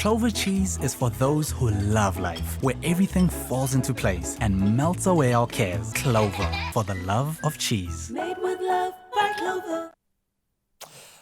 Clover cheese is for those who love life, where everything falls into place and melts away our cares. Clover, for the love of cheese. Made with love by Clover.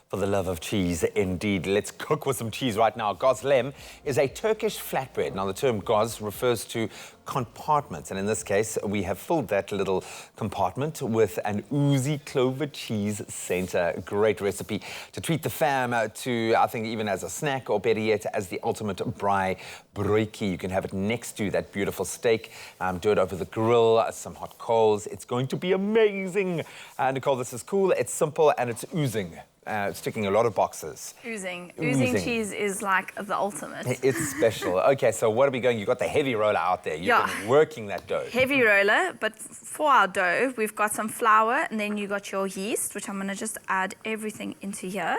For the love of cheese, indeed. Let's cook with some cheese right now. Gozleme is a Turkish flatbread. Now, the term goz refers to compartments, and in this case, we have filled that little compartment with an oozy Clover cheese center. Great recipe to treat the fam to, I think, even as a snack, or better yet, as the ultimate braai broodtjie. You can have it next to that beautiful steak, do it over the grill, some hot coals. It's going to be amazing. Nicole, this is cool, it's simple, and it's oozing. It's ticking a lot of boxes. Oozing cheese is like the ultimate. It's special. Okay, so what are we going? You've got the heavy roller out there. You've been working that dough. Heavy roller, but for our dough, we've got some flour, and then you got your yeast, which I'm going to just add everything into here.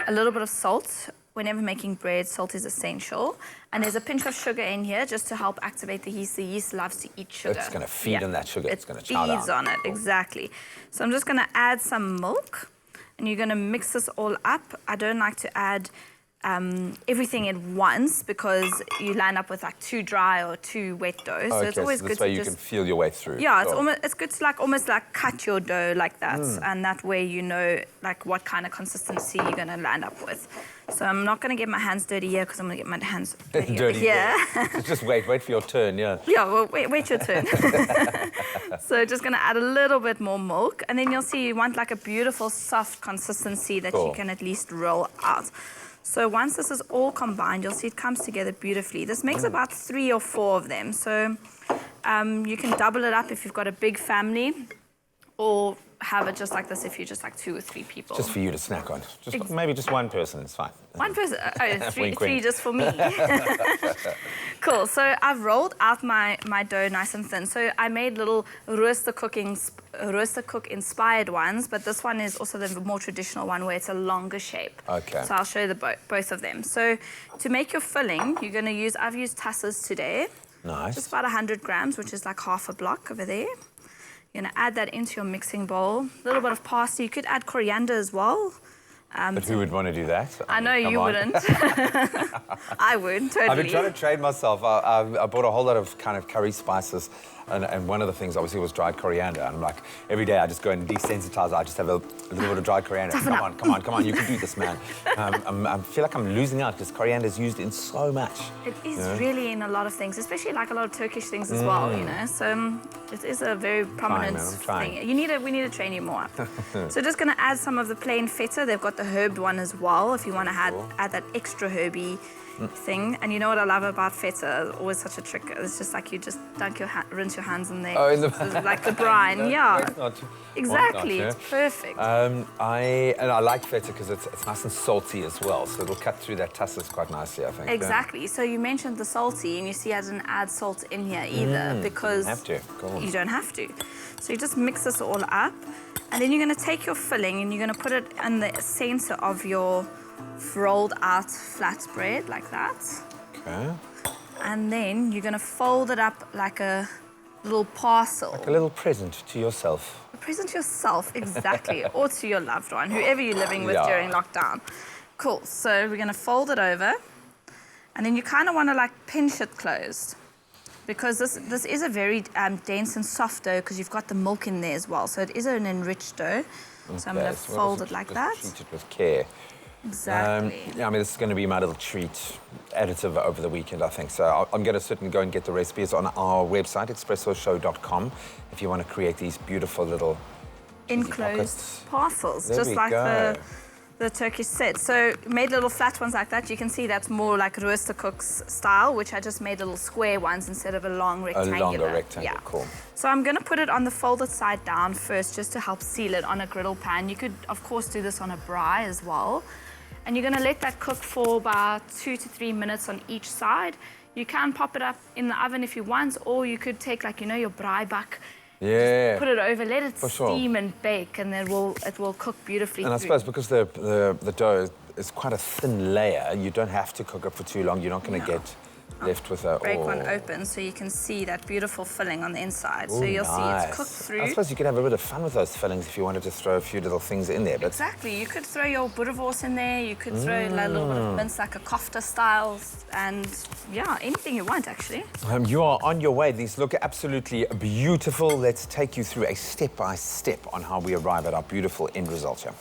A little bit of salt. Whenever making bread, salt is essential. And there's a pinch of sugar in here just to help activate the yeast. The yeast loves to eat sugar. It's going to feed on that sugar. It's going to chow down. It feeds on it, exactly. So I'm just going to add some milk. And you're going to mix this all up. I don't like to add everything at once because you land up with like too dry or too wet dough. So it's always good this way you can feel your way through. Yeah, it's good to almost cut your dough like that, and that way you know like what kind of consistency you're going to land up with. So I'm not going to get my hands dirty here because I'm going to get my hands dirty here. Just wait for your turn, yeah. Yeah, well, wait your turn. So just going to add a little bit more milk, and then you'll see you want like a beautiful soft consistency that you can at least roll out. So once this is all combined, you'll see it comes together beautifully. This makes about 3 or 4 of them. So you can double it up if you've got a big family, or have it just like this if you're just like 2 or 3 people. Just for you to snack on. Maybe just one person, it's fine. One person? Oh, three just for me. Cool, so I've rolled out my dough nice and thin. So I made little rooster cook inspired ones, but this one is also the more traditional one where it's a longer shape. Okay. So I'll show you both of them. So to make your filling, you're gonna I've used tassas today. Nice. Just about 100 grams, which is like half a block over there. You're going to add that into your mixing bowl. A little bit of parsley. You could add coriander as well. But who would want to do that? I know you wouldn't. I would, totally. I've been trying to train myself. I bought a whole lot of kind of curry spices, and one of the things obviously was dried coriander. And I'm like, every day I just go and desensitize. I just have a little bit of dried coriander. Come on, you can do this, man. I feel like I'm losing out because coriander is used in so much. It is really in a lot of things, especially like a lot of Turkish things as well, you know. So it is a very prominent thing. We need to train you more up. So just going to add some of the plain feta. They've got the herbed one as well, if you want to add that extra herby thing. And you know what I love about feta? Always such a trick. It's just like you just rinse your hands in there. Oh, in the like the brine, yeah. Exactly, it's perfect. I like feta because it's nice and salty as well, so it'll cut through that tassas quite nicely, I think. Exactly. So you mentioned the salty, and you see I didn't add salt in here either because you don't have to. So you just mix this all up, and then you're going to take your filling and you're going to put it in the center of your rolled out flatbread like that. Okay. And then you're going to fold it up like a little parcel. Like a little present to yourself. A present to yourself, exactly, or to your loved one, whoever you're living with during lockdown. Cool, so we're going to fold it over, and then you kind of want to like pinch it closed, because this is a very dense and soft dough because you've got the milk in there as well, so it is an enriched dough. Okay, so I'm going to fold it like that. Treat it with care. Exactly. Yeah, I mean, this is going to be my little treat additive over the weekend, I think. So I'm going to certainly go and get the recipes on our website, expressoshow.com, if you want to create these beautiful little enclosed parcels, just like the Turkish set. So made little flat ones like that. You can see that's more like rooster cook's style, which I just made little square ones instead of a long rectangular. A longer rectangle, cool. So I'm going to put it on the folded side down first, just to help seal it on a griddle pan. You could, of course, do this on a braai as well. And you're going to let that cook for about 2 to 3 minutes on each side. You can pop it up in the oven if you want, or you could take, like, you know, your braai buck. Yeah. Put it over, let it steam and bake, and then it will cook beautifully. And I suppose because the dough is quite a thin layer, you don't have to cook it for too long. You're not going to get left with a... Break one open so you can see that beautiful filling on the inside. So Ooh, you'll see nice. it's cooked through. I suppose you could have a bit of fun with those fillings if you wanted to throw a few little things in there. But Exactly. You could throw your boerewors in there. You could throw like, a little bit of mince, like a kofta style, and yeah, anything you want actually. You are on your way. These look absolutely beautiful. Let's take you through a step-by-step on how we arrive at our beautiful end result here.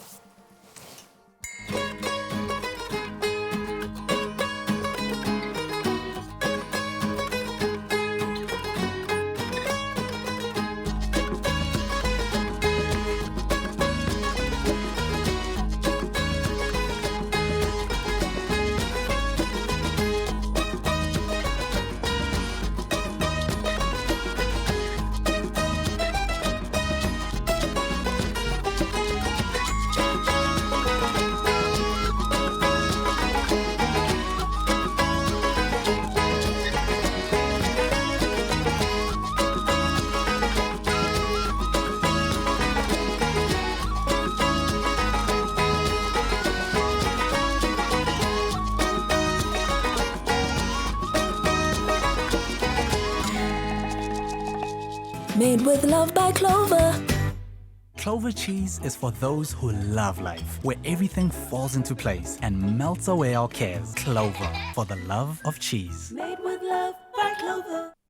Made with love by Clover. Clover cheese is for those who love life, where everything falls into place and melts away our cares. Clover, for the love of cheese. Made with love by Clover.